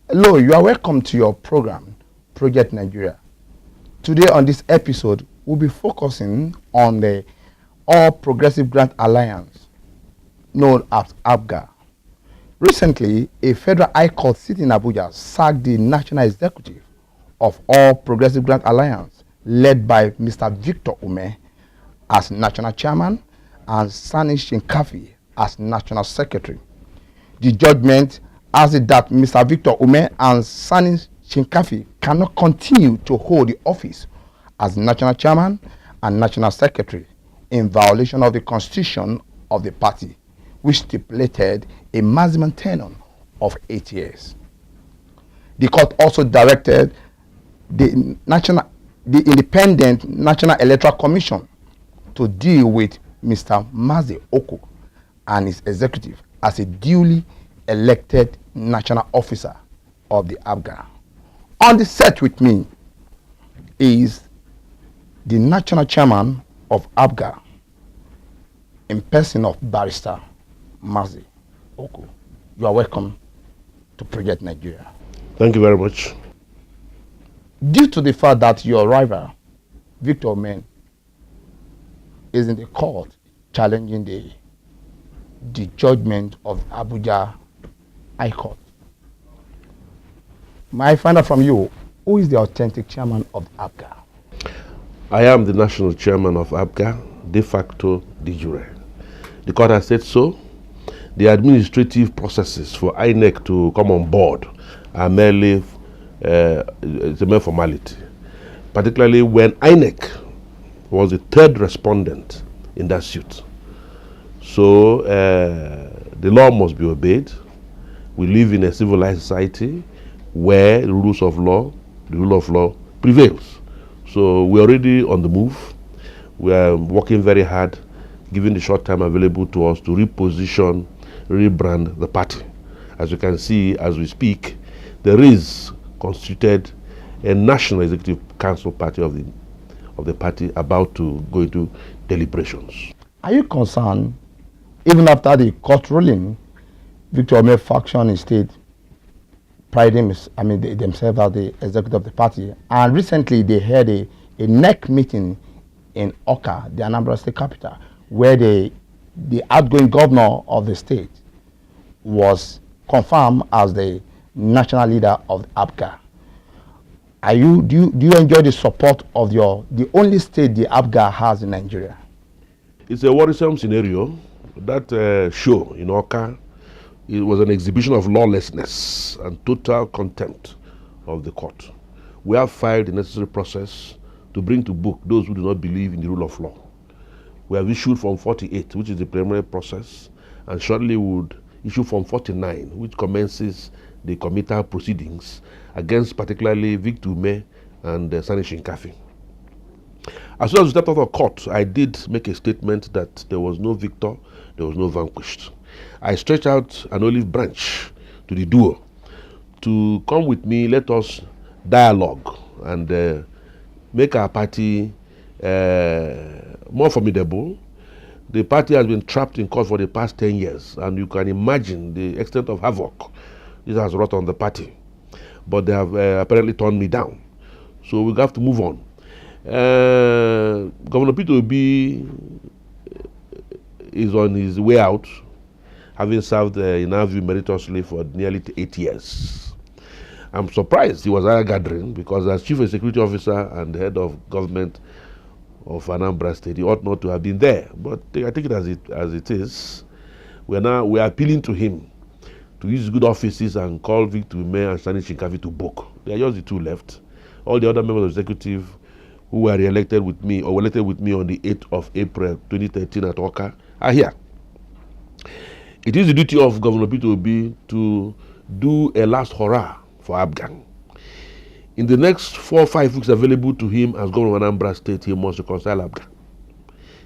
Hello, you are welcome to your program, Project Nigeria. Today on this episode, we'll be focusing on the All Progressive Grant Alliance, known as APGA. Recently, a federal high court sitting in Abuja sacked the national executive of All Progressive Grant Alliance, led by Mr. Victor Ume as national chairman and Sani Shinkafi as national secretary. The judgment has it that Mr. Victor Ume and Sani Shinkafi cannot continue to hold the office as national chairman and national secretary in violation of the constitution of the party, which stipulated a maximum tenure of 8 years. The court also directed the Independent National Electoral Commission to deal with Mr. Mazi Oko and his executive as a duly elected national officer of the APGA. On the set with me is the national chairman of APGA in person of Barrister Mazi Oko. You are welcome to Project Nigeria. Thank you very much. Due to the fact that your rival, Victor Ume, is in the court challenging the judgment of Abuja High Court, may I find out from you, who is the authentic chairman of APGA? I am the national chairman of APGA, de facto, de jure. The court has said so. The administrative processes for INEC to come on board are merely it's a mere formality, particularly when INEC was the third respondent in that suit. So the law must be obeyed. We live in a civilized society where the rule of law prevails. So we're already on the move. We are working very hard, given the short time available to us, to reposition, rebrand the party. As you can see, as we speak, there is constituted a national executive council party of the party about to go into deliberations. Are you concerned, even after the court ruling, Victor Ume faction in state priding themselves as the executive of the party, and recently they had a NEC meeting in Oka, the Anambra State capital, where the outgoing governor of the state was confirmed as the national leader of APGA. Do you enjoy the support of the only state the APGA has in Nigeria? It's a worrisome scenario. That show in Oka, it was an exhibition of lawlessness and total contempt of the court. We have filed the necessary process to bring to book those who do not believe in the rule of law. We have issued Form 48, which is the preliminary process, and shortly would issue Form 49, which commences the committal proceedings against particularly Victor Ume and Sani Shinkafi. As soon as we stepped out of court, I did make a statement that there was no victor, there was no vanquished. I stretched out an olive branch to the duo to come with me, let us dialogue and make our party more formidable. The party has been trapped in court for the past 10 years, and you can imagine the extent of havoc this has wrought on the party. But they have apparently turned me down. So we have to move on. Governor Peter Obi is on his way out, having served in our view meritoriously for nearly 8 years. I'm surprised he was at a gathering, because as chief security officer and head of government of Anambra State, he ought not to have been there. But I take it as it is. We are appealing to him to use good offices and call Victor Ume and Sani Shinkafi to book. They are just the two left. All the other members of the executive who were re-elected with me or were elected with me on the 8th of April 2013 at Oka are here. It is the duty of Governor Peter Obi to do a last hurrah for APGA. In the next 4 or 5 weeks available to him as governor of Anambra State, he must reconcile APGA.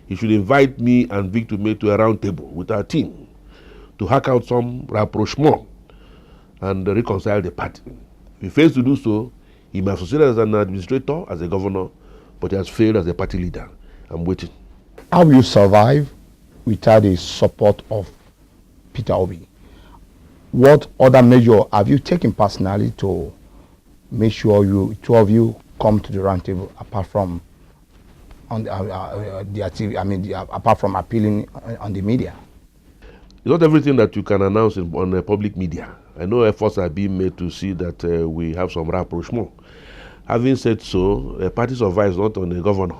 He should invite me and Victor Ume to a round table with our team to hack out some rapprochement and reconcile the party. If he fails to do so, he may succeed as an administrator, as a governor, but he has failed as a party leader. I'm waiting. How will you survive without the support of Peter Obi? what other measure have you taken personally to make sure you two of you come to the round table apart from on the activity? I mean, apart from appealing on the media. It's not everything that you can announce on public media. I know efforts are being made to see that we have some rapprochement. Having said so, a party survives not on the governor.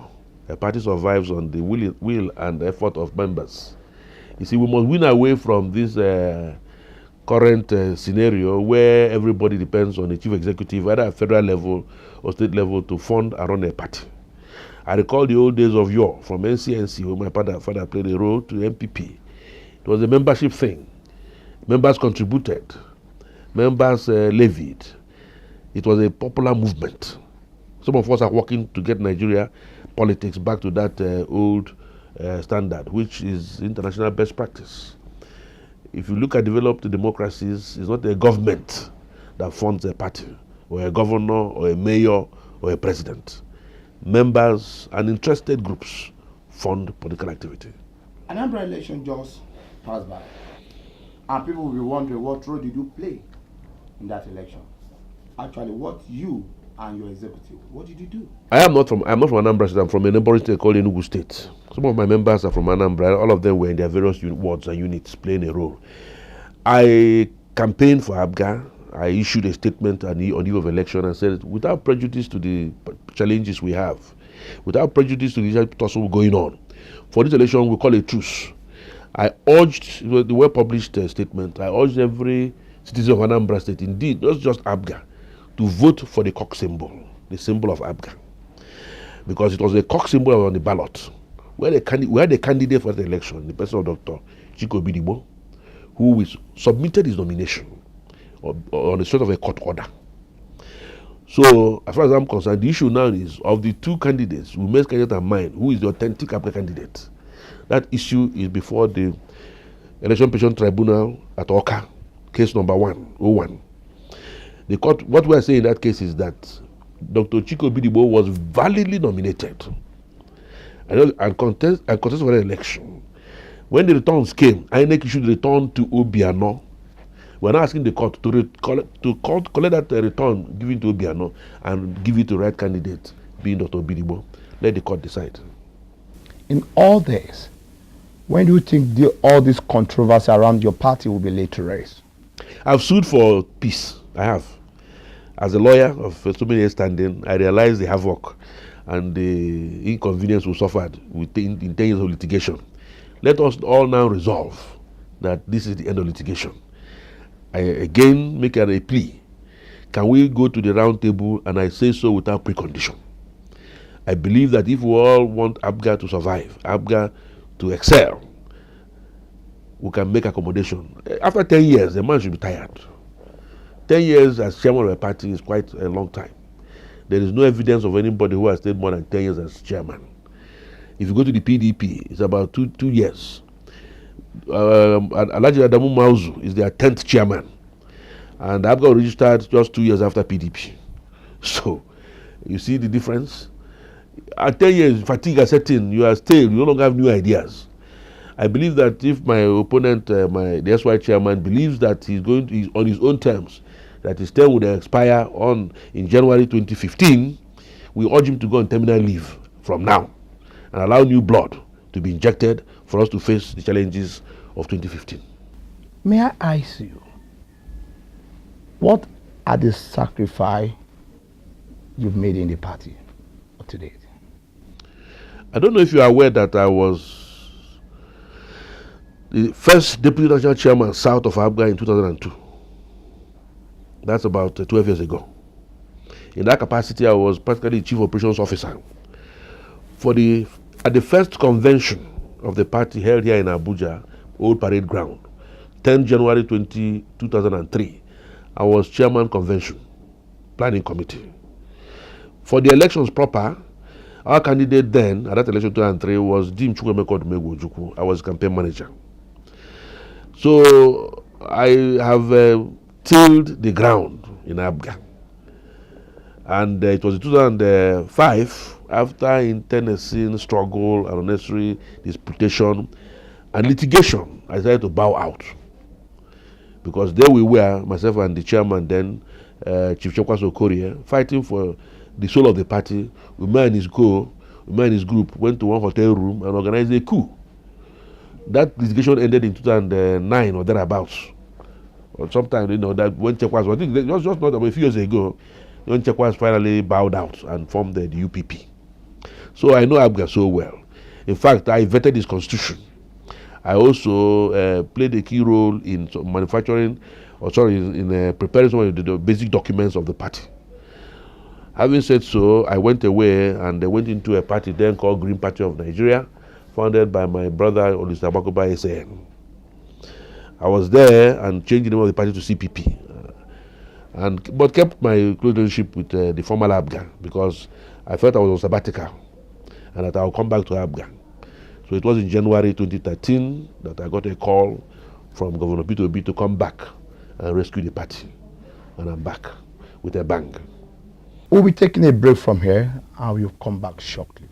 A party survives on the will and effort of members. You see, we must win away from this current scenario where everybody depends on the chief executive, either at federal level or state level, to fund and run a party. I recall the old days of yore from NCNC, where my father played a role, to MPP. It was a membership thing. Members contributed. Members levied. It was a popular movement. Some of us are working to get Nigeria politics back to that old standard, which is international best practice. If you look at developed democracies, it's not a government that funds a party, or a governor, or a mayor, or a president. Members and interested groups fund political activity. An Anambra election just passed by, and people will be wondering, what role did you play in that election? Actually, what you and your executive, what did you do? I'm not from Anambra State. I'm from a neighboring state called Enugu State. Some of my members are from Anambra. All of them were in their various wards and units playing a role. I campaigned for ABGA. I issued a statement on the eve of election and said, without prejudice to the challenges we have, without prejudice to the tussle going on, for this election we call a truce. I urged, the well-published statement, I urged every citizen of Anambra State, indeed, not just ABGA, to vote for the cock symbol, the symbol of ABGA. Because it was a cock symbol on the ballot. We had a candidate for the election, the person of Dr. Chiko Bidigbo, who submitted his nomination on the strength of a court order. So, as far as I'm concerned, the issue now is, of the two candidates, we must candidate and mine, who is the authentic ABGA candidate. That issue is before the Election Petition Tribunal at Oka, case number 101. The court, what we are saying in that case is that Dr. Chiko Bidigbo was validly nominated and contested for the election. When the returns came, INEC issued the return to Obiano. We're now asking the court to collect that return given to Obiano and give it to the right candidate, being Dr. Bidigbo. Let the court decide. In all this, when do you think all this controversy around your party will be laid to rest? I've sued for peace. I have. As a lawyer of so many years standing, I realized the havoc and the inconvenience we suffered in 10 years of litigation. Let us all now resolve that this is the end of litigation. I again make a plea. Can we go to the round table? And I say so without precondition. I believe that if we all want ABGA to survive, ABGA to excel, we can make accommodation. After 10 years, the man should be tired. 10 years as chairman of a party is quite a long time. There is no evidence of anybody who has stayed more than 10 years as chairman. If you go to the PDP, it's about two years. Alhaji Adamu Mauzu is their 10th chairman. And ABGA registered just 2 years after PDP. So, you see the difference? At 10 years, fatigue has set in. You are stale. You no longer have new ideas. I believe that if my opponent, the SY chairman, believes that he's on his own terms, that his term would expire in January 2015, we urge him to go on terminal leave from now and allow new blood to be injected for us to face the challenges of 2015. May I ask you, what are the sacrifices you've made in the party to date? I don't know if you are aware that I was the first deputy national chairman south of ABGA in 2002. That's about 12 years ago. In that capacity, I was practically chief operations officer. At the first convention of the party held here in Abuja, Old Parade Ground, 10 January 2003, I was chairman convention, planning committee. For the elections proper, our candidate then, at that election 2003, was Dim Chukwemeko Dumegwu. I was campaign manager. So I have tilled the ground in ABGA. And it was in 2005, after internecine struggle and unnecessary disputation and litigation, I decided to bow out. because there we were, myself and the chairman then, Chief Chokwas Okorie, fighting for the soul of the party. Umar and his group went to one hotel room and organized a coup. That litigation ended in 2009 or thereabouts. Or sometime, that when Chokwas, I think it was just not a few years ago, when Chokwas finally bowed out and formed the UPP. So I know Abga so well. In fact, I vetted his constitution. I also played a key role in preparing some of the basic documents of the party. Having said so, I went away and I went into a party then called Green Party of Nigeria, founded by my brother Olusegun SAN. I was there and changed the name of the party to CPP, but kept my close relationship with the former Abga because I felt I was on sabbatical and that I would come back to Abga. So it was in January 2013 that I got a call from Governor Peter Obi to come back and rescue the party. And I'm back with a bang. We'll be taking a break from here and we'll come back shortly.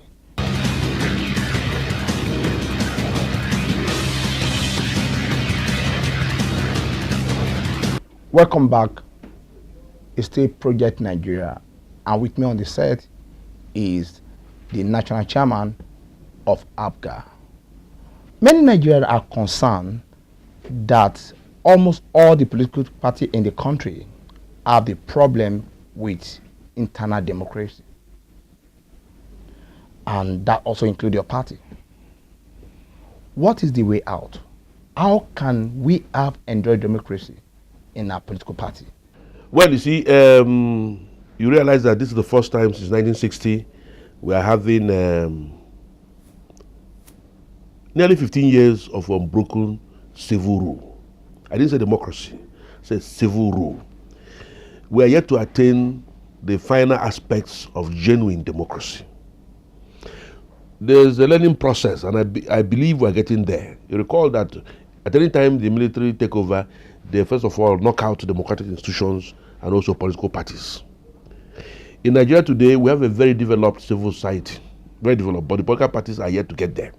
Welcome back. It's still Project Nigeria, and with me on the set is the national chairman of APGA. Many Nigerians are concerned that almost all the political parties in the country have the problem with internal democracy, and that also includes your party. What is the way out? How can we have enjoyed democracy in our political party? Well, you see, you realize that this is the first time since 1960 we are having nearly 15 years of unbroken civil rule. I didn't say democracy, I said civil rule. We are yet to attain the final aspects of genuine democracy. There's a learning process, and I believe we're getting there. You recall that at any time the military take over, they first of all knock out democratic institutions and also political parties. In Nigeria today, we have a very developed civil society, very developed, but the political parties are yet to get there.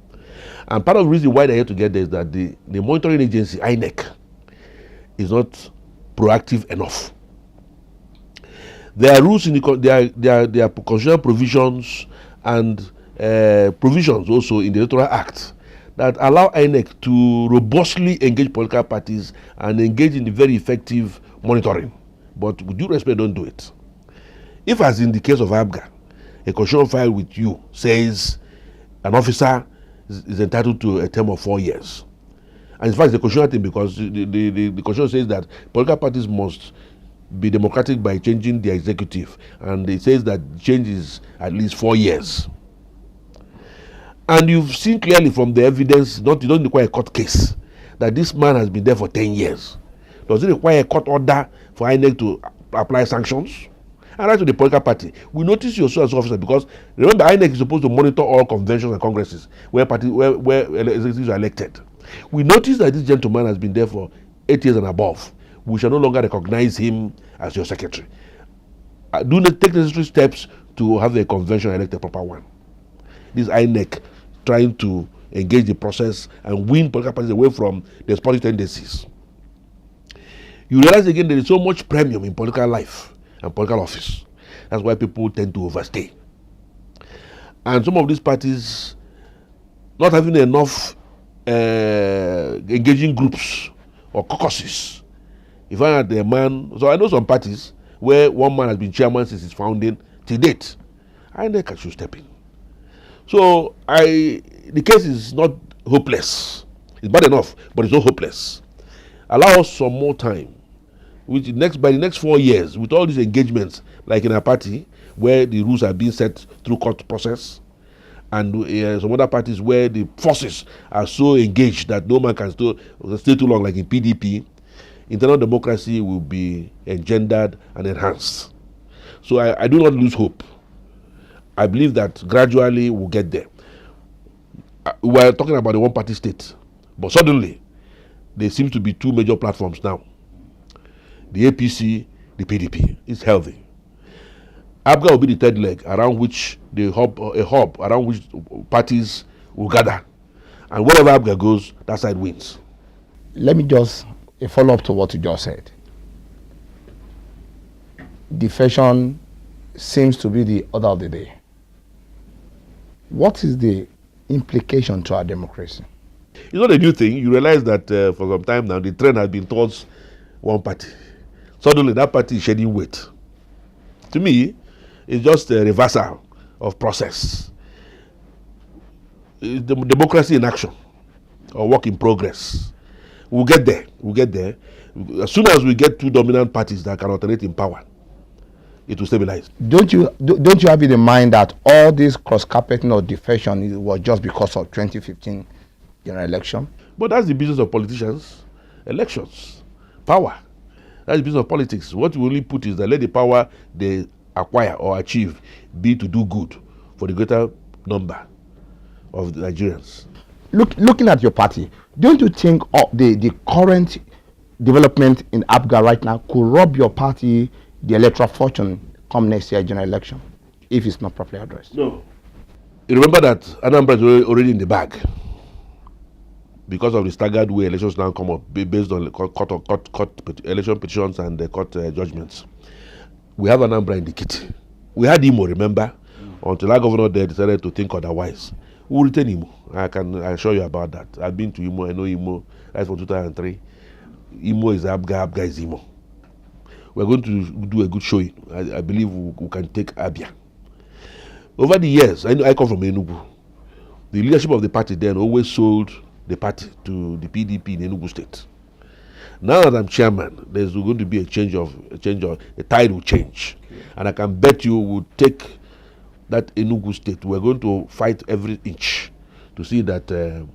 And part of the reason why they're yet to get there is that the monitoring agency, INEC, is not proactive enough. There are rules in there are constitutional provisions and provisions also in the Electoral Act that allow INEC to robustly engage political parties and engage in the very effective monitoring. But with due respect, don't do it. If, as in the case of ABGA, a constitutional file with you says an officer is entitled to a term of 4 years, and in fact, it's a constitutional thing because the constitution says that political parties must be democratic by changing the executive, and it says that change is at least 4 years. And you've seen clearly from the evidence, you don't require a court case, that this man has been there for 10 years. Does it require a court order for INEC to apply sanctions? And right to the political party, we notice you're so as officer because remember INEC is supposed to monitor all conventions and congresses where executives are elected. We notice that this gentleman has been there for 8 years and above. We shall no longer recognize him as your secretary. Do not take necessary steps to have a convention elect a proper one. This INEC trying to engage the process and win political parties away from despotic tendencies. You realize again there is so much premium in political life and political office. That's why people tend to overstay. And some of these parties not having enough engaging groups or caucuses. If I had a man, so I know some parties where one man has been chairman since its founding to date, INEC should step in. So the case is not hopeless. It's bad enough, but it's not hopeless. Allow us some more time. By the next 4 years, with all these engagements, like in a party where the rules are being set through court process, and some other parties where the forces are so engaged that no man can stay too long, like in PDP, internal democracy will be engendered and enhanced. So I do not lose hope. I believe that gradually we'll get there. We are talking about the one-party state, but suddenly there seems to be two major platforms now. The APC, the PDP. It's healthy. ABGA will be the third leg around which a hub around which parties will gather. And wherever ABGA goes, that side wins. Let me just a follow-up to what you just said. Defection seems to be the order of the day. What is the implication to our democracy? It's not a new thing. You realize that for some time now, the trend has been towards one party. Suddenly, that party is shedding weight. To me, it's just a reversal of process. It's democracy in action, or work in progress. We'll get there. We'll get there. As soon as we get two dominant parties that can alternate in power, it will stabilize. Don't you have it in mind that all this cross-carpeting or defection was just because of 2015 general election? But that's the business of politicians. Elections, power. That's the business of politics. What we only put is that let the power they acquire or achieve be to do good for the greater number of the Nigerians. Looking at your party, don't you think the current development in APGA right now could rob your party the electoral fortune come next year general election if it's not properly addressed? No. You remember that Anambra is already in the bag because of the staggered way elections now come up based on court election petitions and the court judgments. We have Anambra in the kit. We had Imo, remember, until our governor there decided to think otherwise. We will retain Imo. I can assure you about that. I've been to Imo. I know Imo. That's from 2003. Imo is Abga. Abga is Imo. We're going to do a good showing. I believe we can take Abia. Over the years, I come from Enugu. The leadership of the party then always sold the party to the PDP in Enugu State. Now that I'm chairman, there's going to be a tide will change. Okay. And I can bet you will take that Enugu State. We're going to fight every inch to see that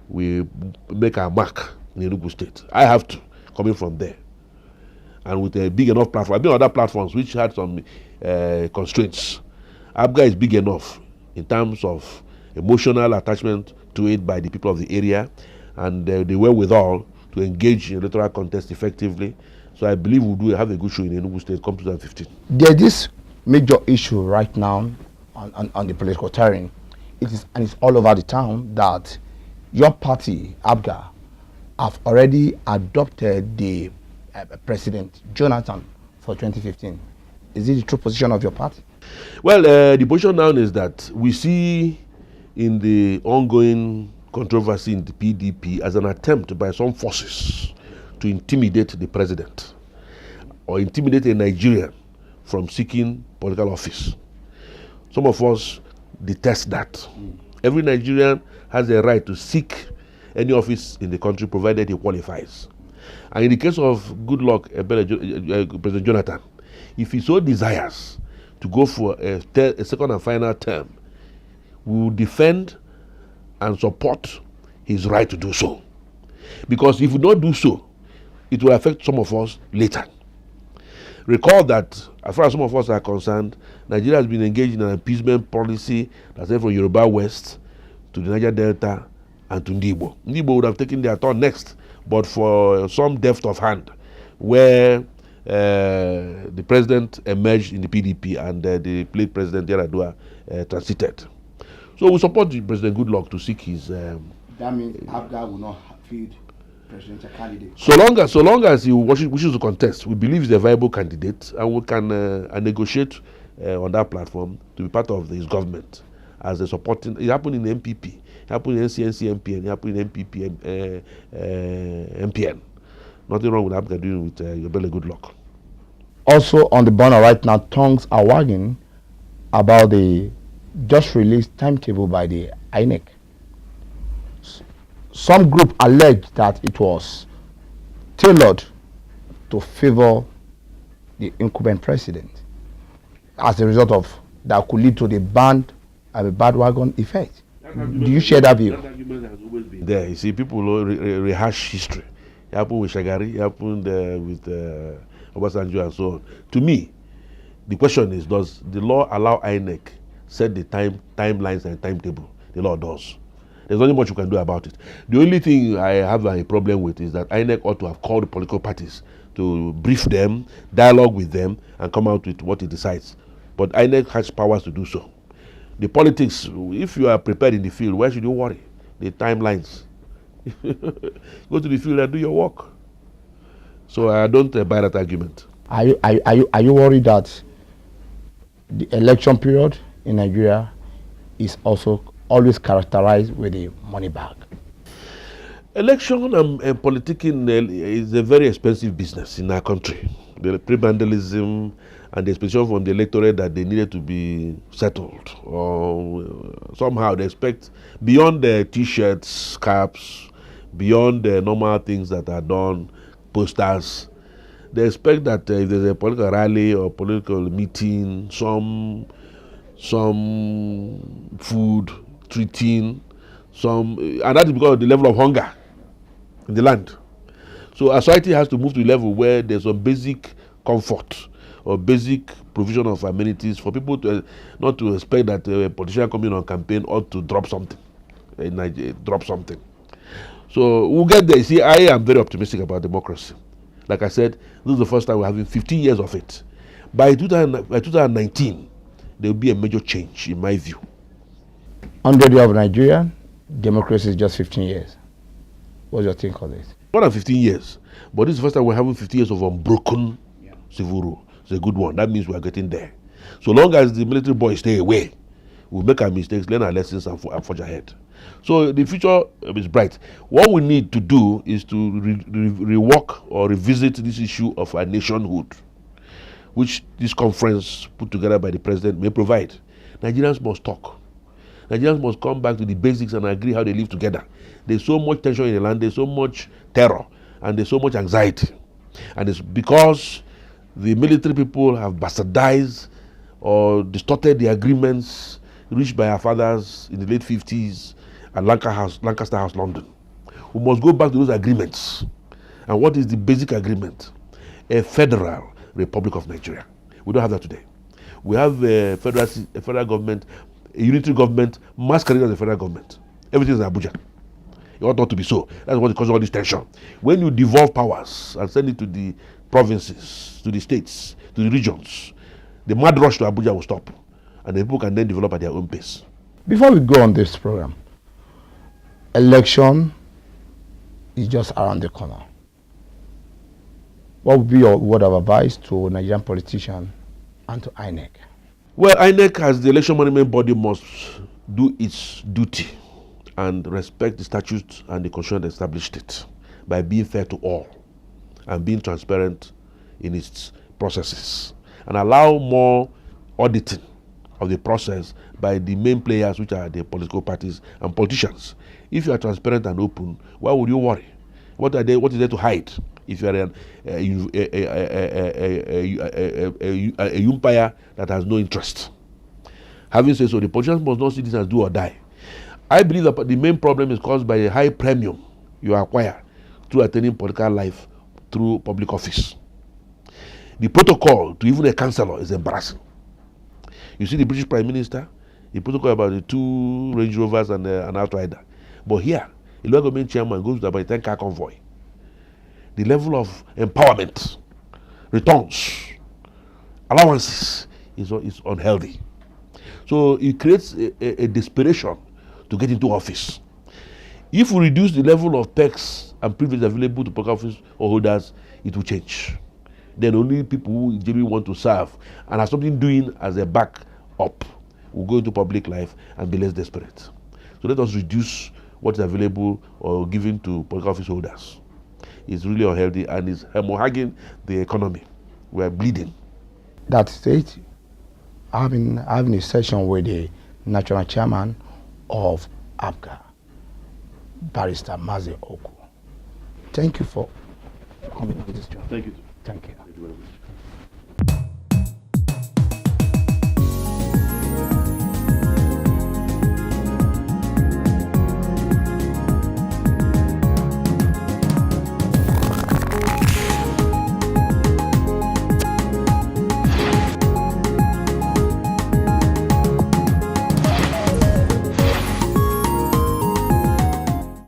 we make our mark in Enugu State. I have to, coming from there. And with a big enough platform. I've been on other platforms which had some constraints. APGA is big enough in terms of emotional attachment to it by the people of the area and the wherewithal to engage in electoral contest effectively. So I believe we'll have a good show in Enugu State come 2015. There's this major issue right now on the political terrain. It's all over the town that your party, APGA, have already adopted the President Jonathan for 2015. Is it the true position of your party? Well, the position now is that we see in the ongoing controversy in the PDP as an attempt by some forces to intimidate the president or intimidate a Nigerian from seeking political office. Some of us detest that. Every Nigerian has a right to seek any office in the country provided he qualifies. And in the case of President Jonathan, if he so desires to go for a second and final term, we will defend and support his right to do so. Because if we don't do so, it will affect some of us later. Recall that, as far as some of us are concerned, Nigeria has been engaged in an appeasement policy that's from Yoruba West to the Niger Delta and to Ndibo. Ndibo would have taken their turn next, but for some deft of hand, where the president emerged in the PDP and the late President Yaradua transited. So we support President Goodluck to seek his... that means APGA will not field presidential candidate. So long as he wishes to contest, we believe he's a viable candidate, and we can negotiate on that platform to be part of his government as a supporting. It happened in the MPP, it happened in NCNC MPN, it happened in MPP MPN. Nothing wrong with APGA doing with Yobele Goodluck. Also on the burner right now, tongues are wagging about the just released timetable by the INEC. Some group allege that it was tailored to favor the incumbent president as a result of that could lead to the bandwagon effect. Do you share that view? That argument has always been there. You see, people rehash history. It happened with Shagari, it happened with Obasanjo and so on. To me, the question is, does the law allow INEC set the timelines and timetable? The law does. There's not much you can do about it. The only thing I have a problem with is that INEC ought to have called the political parties to brief them, dialogue with them, and come out with what it decides. But INEC has powers to do so. The politics, if you are prepared in the field, why should you worry? The timelines. Go to the field and do your work. So I don't buy that argument. Are you worried that the election period in Nigeria is also always characterized with a money bag? Election and politicking is a very expensive business in our country. The pre-vandalism and the expectation from the electorate that they needed to be settled, or somehow they expect beyond the t-shirts, caps, beyond the normal things that are done, posters. They expect that if there's a political rally or political meeting, some food, treating, and that is because of the level of hunger in the land. So a society has to move to a level where there's some basic comfort or basic provision of amenities for people to not to expect that a politician coming on campaign ought to drop something, So we'll get there. See, I am very optimistic about democracy. Like I said, this is the first time we're having 15 years of it. By 2019, there will be a major change, in my view. 100 years of Nigeria, democracy is just 15 years. What's your take on this? More than 15 years. But this is the first time we're having 15 years of unbroken civil rule. It's a good one. That means we're getting there. So long as the military boys stay away, we'll make our mistakes, learn our lessons, and forge ahead. So the future is bright. What we need to do is to rework or revisit this issue of our nationhood, which this conference put together by the president may provide. Nigerians must talk. Nigerians must come back to the basics and agree how they live together. There's so much tension in the land, there's so much terror, and there's so much anxiety. And it's because the military people have bastardized or distorted the agreements reached by our fathers in the late 50s at Lancaster House, London. We must go back to those agreements. And what is the basic agreement? A federal Republic of Nigeria. We don't have that today. We have a federal government, a unitary government masquerading as a federal government. Everything is in Abuja. It ought not to be so. That's what causes all this tension. When you devolve powers and send it to the provinces, to the states, to the regions, the mad rush to Abuja will stop. And the people can then develop at their own pace. Before we go on this program, election is just around the corner. What would be your word of advice to Nigerian politicians and to INEC? Well, INEC as the election management body must do its duty and respect the statutes and the constitution that established it by being fair to all and being transparent in its processes, and allow more auditing of the process by the main players, which are the political parties and politicians. If you are transparent and open, why would you worry? What is there to hide if you are a umpire that has no interest? Having said so, the politicians must not see this as do or die. I believe that the main problem is caused by the high premium you acquire through attaining political life through public office. The protocol to even a councillor is embarrassing. You see the British Prime Minister, the protocol about the 2 Range Rovers and an Outrider. But here, the local government chairman goes with about a 10-car convoy. The level of empowerment, returns, allowances is unhealthy. So it creates a desperation to get into office. If we reduce the level of perks and privileges available to public office holders, it will change. Then only people who genuinely want to serve and have something doing as a backup will go into public life and be less desperate. So let us reduce what is available or given to public office holders. It's really unhealthy and it's hemorrhaging the economy. We are bleeding. That state, having a session with the national chairman of APGA, Barrister Mazi Oku. Thank you for coming to this job. Thank you. Thank you. Thank you very much.